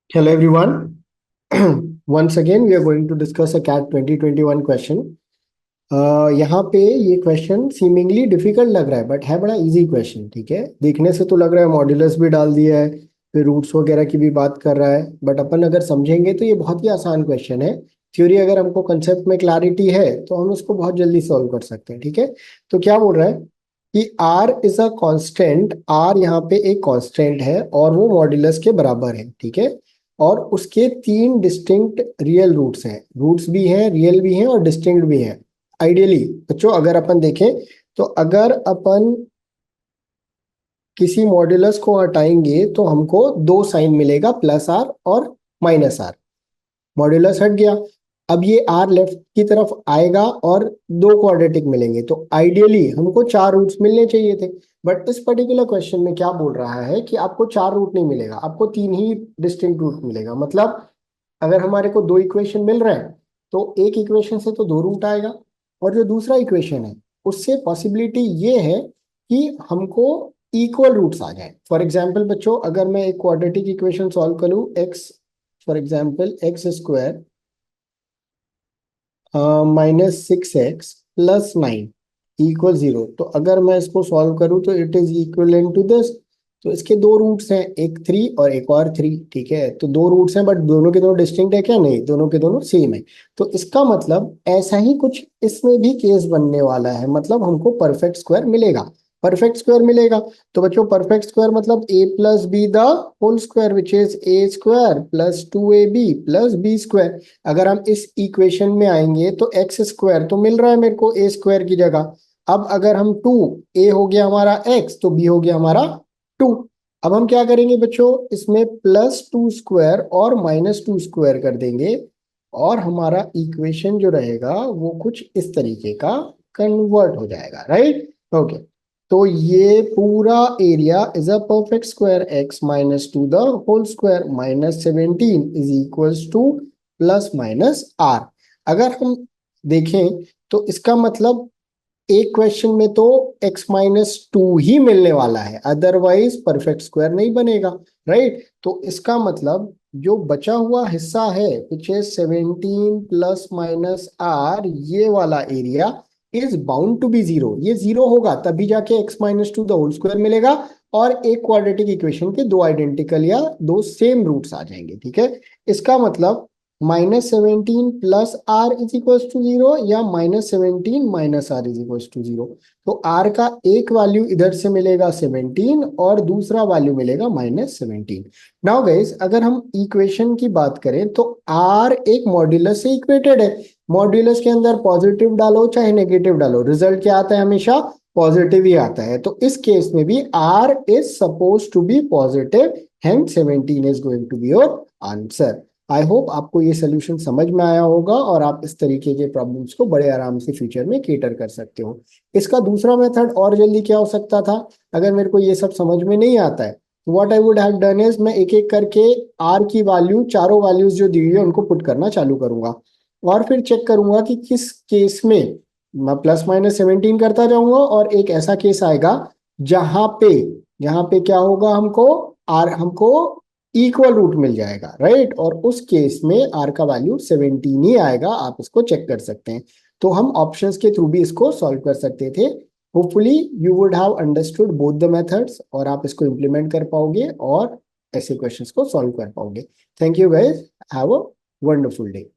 Hello everyone. Once again we are going to discuss a CAT 2021 question. यहाँ पे ये question seemingly difficult लग रहा है बट है बड़ा इजी क्वेश्चन। ठीक है, देखने से तो लग रहा है मॉड्यूलस भी डाल दिया है, फिर रूट्स वगैरह की भी बात कर रहा है, बट अपन अगर समझेंगे तो ये बहुत ही आसान क्वेश्चन है। थ्योरी अगर हमको कंसेप्ट में क्लैरिटी है तो हम उसको बहुत जल्दी सॉल्व कर सकते हैं। ठीक है, तो क्या बोल रहा है कि R is a constant. R यहाँ पे एक कांस्टेंट है और वो मॉड्यूलस के बराबर है। ठीक है, और उसके तीन डिस्टिंक्ट रियल रूट्स हैं। रूट्स भी हैं, रियल भी हैं और डिस्टिंक्ट भी हैं। आइडियली बच्चों अगर अपन देखें तो अगर अपन किसी मॉड्यूलस को हटाएंगे तो हमको दो साइन मिलेगा, प्लस आर और माइनस आर। मॉड्यूलस हट गया, अब ये आर लेफ्ट की तरफ आएगा और दो क्वाड्रेटिक मिलेंगे, तो आइडियली हमको चार रूट्स मिलने चाहिए थे। बट इस पर्टिकुलर क्वेश्चन में क्या बोल रहा है कि आपको चार रूट नहीं मिलेगा, आपको तीन ही डिस्टिंक्ट रूट मिलेगा। मतलब अगर हमारे को दो इक्वेशन मिल रहे हैं तो एक इक्वेशन से तो दो रूट आएगा, और जो दूसरा इक्वेशन है उससे पॉसिबिलिटी ये है कि हमको इक्वल रूट्स आ जाए। फॉर एग्जाम्पल बच्चों, अगर मैं एक क्वाड्रेटिक इक्वेशन सॉल्व करूं, x for example x square -6x + 9 equal 0, तो अगर मैं इसको सॉल्व करूं तो it is equal to this. तो इसके दो रूट्स हैं, एक 3 और एक और 3। ठीक है, तो दो रूट्स हैं बट दोनों के दोनों डिस्टिंक्ट है क्या? नहीं, दोनों के दोनों सेम है। तो इसका मतलब ऐसा ही कुछ इसमें भी केस बनने वाला है, मतलब हमको परफेक्ट स्क्वायर मिलेगा। परफेक्ट स्क्वायर मिलेगा तो बच्चों परफेक्ट स्क्वायर मतलब a + b the whole square which is a² + 2ab + b²। अगर हम इस इक्वेशन में आएंगे तो एक्स स्क्वायर तो मिल रहा है मेरे को ए स्क्वायर की जगह। अब अगर हम टू, ए हो गया हमारा एक्स तो बी हो गया हमारा 2। अब हम क्या करेंगे बच्चों, इसमें +2² और -2² कर देंगे और हमारा इक्वेशन जो रहेगा वो कुछ इस तरीके का कन्वर्ट हो जाएगा। Right, okay. तो ये पूरा area is a perfect square, x-2 the whole square -17 is equals to ±r। अगर हम देखें तो इसका मतलब एक क्वेश्चन में तो x-2 ही मिलने वाला है, अदरवाइज परफेक्ट स्क्वायर नहीं बनेगा। राइट, तो इसका मतलब जो बचा हुआ हिस्सा है विच इज 17 ± r, ये वाला area is bound to be zero. ये जीरो होगा तभी जाके x-2 द होल स्क्वायर मिलेगा और एक क्वाड्रेटिक इक्वेशन के दो आइडेंटिकल या दो सेम रूट्स आ जाएंगे। ठीक है, इसका मतलब -17 +r इज इक्वल टू 0 या -17 -r इज इक्वल टू 0। तो r का एक वैल्यू इधर से मिलेगा 17 और दूसरा वैल्यू मिलेगा -17। नाउ गाइस अगर हम इक्वेशन की बात करें तो r एक मॉड्यूलस से इक्वेटेड है। मॉड्यूलस के अंदर पॉजिटिव डालो चाहे नेगेटिव डालो, रिजल्ट क्या आता है? हमेशा पॉजिटिव ही आता है। तो इस केस में भी r is suppose to be positive, hence 17 is going to be your answer. I hope आपको ये सोल्यूशन समझ में आया होगा और आप इस तरीके के प्रॉब्लम्स को बड़े आराम से फ्यूचर में केटर कर सकते हो। इसका दूसरा मेथड और जल्दी क्या हो सकता था, अगर मेरे को ये सब समझ में नहीं आता है तो what I would have done is मैं एक एक करके आर की वैल्यू, चारों वैल्यूज जो दी हुई है उनको पुट करना चालू करूंगा और फिर चेक करूंगा कि किस केस में मैं +-17 करता जाऊंगा और एक ऐसा केस आएगा जहां पे क्या होगा, हमको इक्वल रूट मिल जाएगा। राइट, और उस केस में आर का वैल्यू 17 ही आएगा। आप इसको चेक कर सकते हैं। तो हम ऑप्शंस के थ्रू भी इसको सॉल्व कर सकते थे। Hopefully you would have understood both the methods और आप इसको इम्प्लीमेंट कर पाओगे और ऐसे क्वेश्चंस को सॉल्व कर पाओगे। Thank you guys, have a wonderful day.